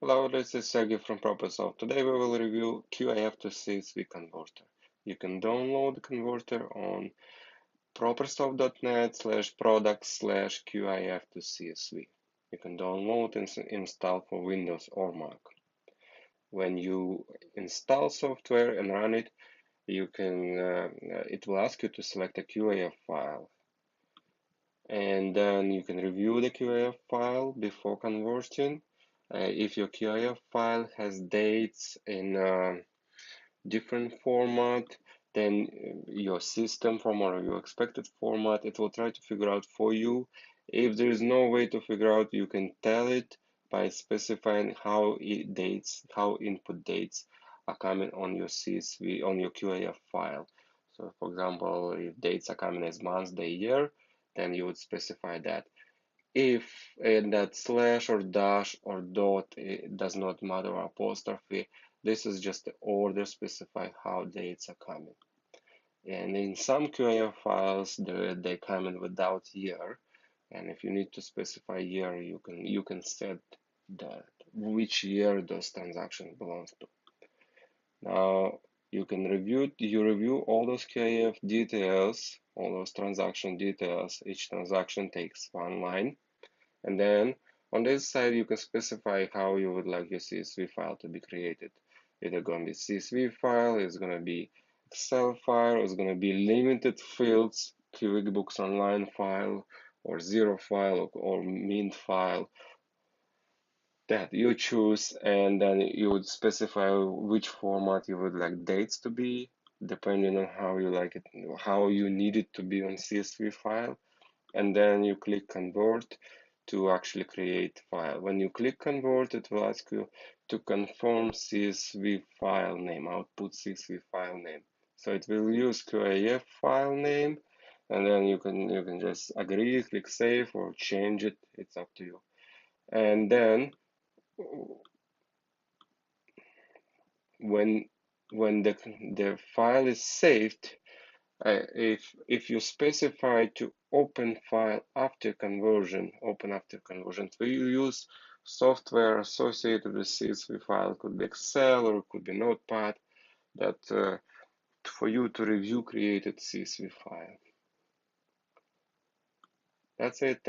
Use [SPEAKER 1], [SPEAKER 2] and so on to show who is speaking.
[SPEAKER 1] Hello, this is Sergey from ProperSoft. Today we will review QIF2CSV converter. You can download the converter on propersoft.net/product/QIF2CSV. You can download and install for Windows or Mac. When you install software and run it, it will ask you to select a QIF file. And then you can review the QIF file before converting. If your QIF file has dates in different format than your system format or your expected format, it will try to figure out for you. If there is no way to figure out, you can tell it by specifying how input dates are coming on your CSV, on your QIF file. So for example, if dates are coming as month, day, year, then you would specify that. If that slash or dash or dot, it does not matter, or apostrophe, this is just the order, specify how dates are coming. And in some QIF files, they come in without year. And if you need to specify year, you can set which year those transactions belongs to. Now you review all those QIF details, all those transaction details. Each transaction takes one line. And then on this side, you can specify how you would like your CSV file to be created. Either going to be CSV file, it's going to be Excel file, it's going to be limited fields, QuickBooks Online file, or zero file, or mint file that you choose. And then you would specify which format you would like dates to be, depending on how you like it, how you need it to be on CSV file. And then you click convert to actually create file. When you click convert, it will ask you to confirm CSV file name, output CSV file name. So it will use QIF file name, and then you can just agree, click save, or change it. It's up to you. And then when the file is saved, if you specify to open file after conversion, so you use software associated with CSV file, it could be Excel or it could be Notepad, that for you to review created CSV file. That's it.